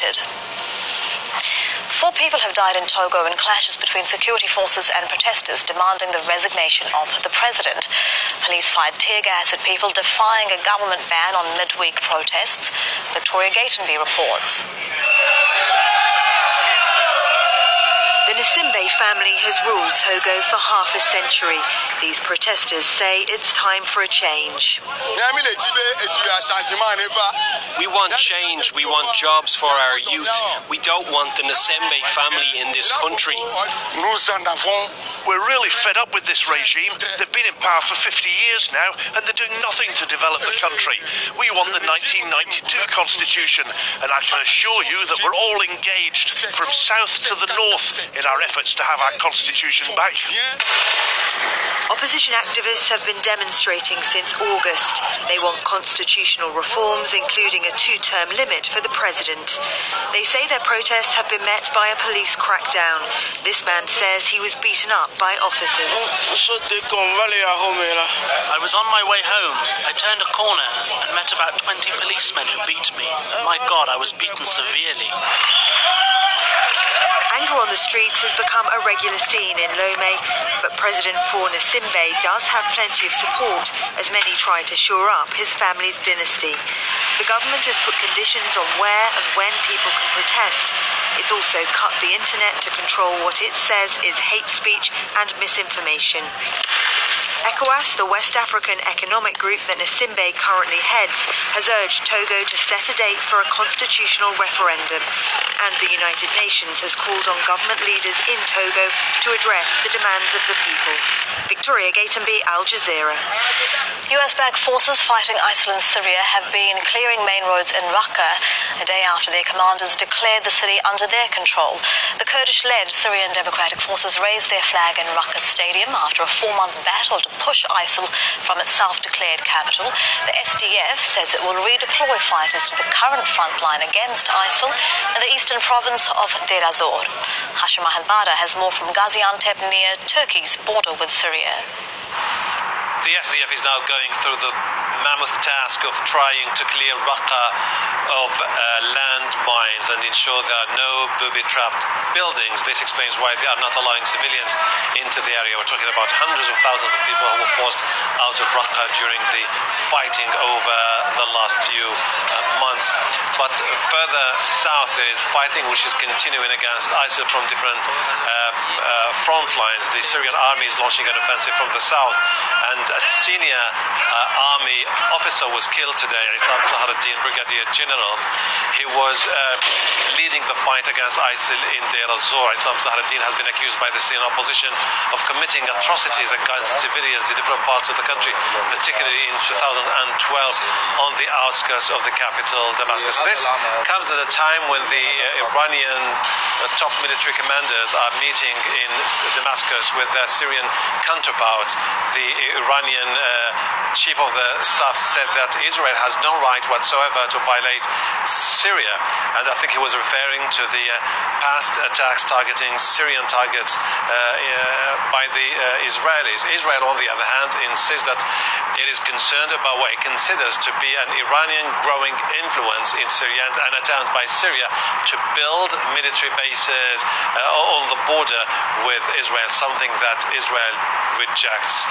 limited. 4 people have died in Togo in clashes between security forces and protesters demanding the resignation of the president. Police fired tear gas at people defying a government ban on midweek protests. Victoria Gatenby reports. The Nsimbe family has ruled Togo for half a century. These protesters say it's time for a change. We want change. We want jobs for our youth. We don't want the Nsimbe family in this country. We're really fed up with this regime. They've been in power for 50 years now, and they're doing nothing to develop the country. We want the 1992 constitution, and I can assure you that we're all engaged from south to the north in our efforts to have our constitution back. Opposition activists have been demonstrating since August. They want constitutional reforms, including a 2-term limit for the president. They say their protests have been met by a police crackdown. This man says he was beaten up by officers. I was on my way home. I turned a corner and met about 20 policemen who beat me. My God, I was beaten severely. Anger on the streets has become a regular scene in Lomé, but President Nsimbe does have plenty of support, as many try to shore up his family's dynasty. The government has put conditions on where and when people can protest. It's also cut the internet to control what it says is hate speech and misinformation. ECOWAS, the West African economic group that Nsimbe currently heads, has urged Togo to set a date for a constitutional referendum, and the United Nations has called on government leaders in Togo to address the demands of the people. Victoria Gatenby, Aljazeera. US-backed forces fighting ISIL in Syria have been clearing main roads in Raqqa a day after their commanders declared the city under their control. The Kurdish-led Syrian Democratic Forces raised their flag in Raqqa Stadium after a 4-month battle to push ISIL from its self-declared capital. The SDF says it will redeploy fighters to the current front line against ISIL in the eastern province of Deir ez-Zor. Hashim Ahal-Bada has more from Gaziantep near Turkey's border with Syria. The SDF is now going through the mammoth task of trying to clear Raqqa of landmines and ensure there are no booby-trapped buildings. This explains why they are not allowing civilians into the area. We're talking about hundreds of thousands of people who were forced out of Raqqa during the fighting over the last few months. But further south there is fighting which is continuing against ISIL from different front lines. The Syrian army is launching an offensive from the south, and a senior army officer was killed today, Isam Zaharuddin, Brigadier General. He was leading the fight against ISIL in Deir ez-Zor. Isam Zaharuddin has been accused by the Syrian opposition of committing atrocities against civilians in different parts of the country, particularly in 2012 on the outskirts of the capital, Damascus. This comes at a time when the Iranian top military commanders are meeting in Damascus with their Syrian counterparts. The Iranian chief of the staff said that Israel has no right whatsoever to violate Syria, and I think he was referring to the past attacks targeting Syrian targets by the Israelis. Israel, on the other hand, insists that it is concerned about what it considers to be an Iranian growing influence in Syria and an attempt by Syria to build military bases on the border with Israel, something that Israel rejects.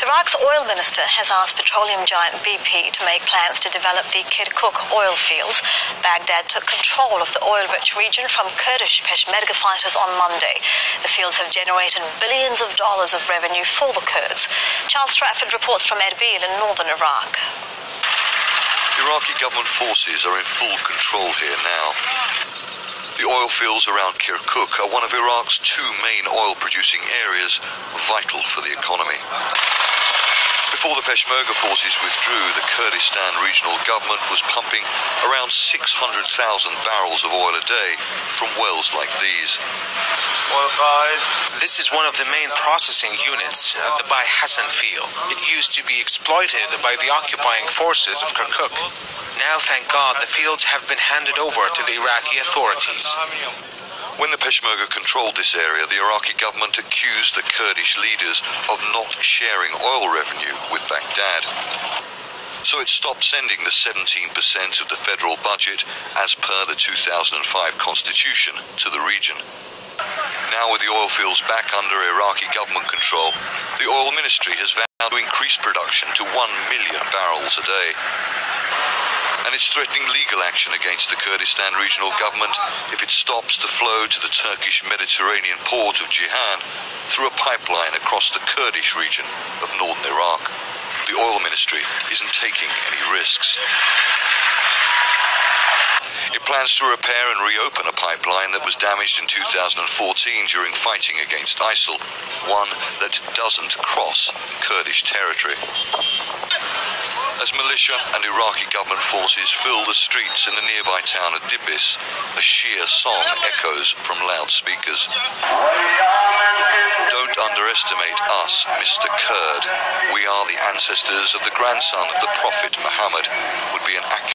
Iraq's oil minister has asked petroleum giant BP to make plans to develop the Kirkuk oil fields. Baghdad took control of the oil-rich region from Kurdish Peshmerga fighters on Monday. The fields have generated billions of dollars of revenue for the Kurds. Charles Stratford reports from Erbil in northern Iraq. Iraqi government forces are in full control here now. The oil fields around Kirkuk are one of Iraq's 2 main oil-producing areas, vital for the economy. Before the Peshmerga forces withdrew, the Kurdistan regional government was pumping around 600,000 barrels of oil a day from wells like these. This is one of the main processing units at the Bai Hassan field. It used to be exploited by the occupying forces of Kirkuk. Now, thank God, the fields have been handed over to the Iraqi authorities. When the Peshmerga controlled this area, the Iraqi government accused the Kurdish leaders of not sharing oil revenue with Baghdad. so it stopped sending the 17% of the federal budget, as per the 2005 constitution, to the region. Now, with the oil fields back under Iraqi government control, the oil ministry has vowed to increase production to 1 million barrels a day. And it's threatening legal action against the Kurdistan regional government if it stops the flow to the Turkish Mediterranean port of Ceyhan through a pipeline across the Kurdish region of northern Iraq. The oil ministry isn't taking any risks. It plans to repair and reopen a pipeline that was damaged in 2014 during fighting against ISIL, one that doesn't cross Kurdish territory. As militia and Iraqi government forces fill the streets in the nearby town of Dibis, a Shia song echoes from loudspeakers. Don't underestimate us, Mr. Kurd. We are the ancestors of the grandson of the Prophet Muhammad, would be an accurate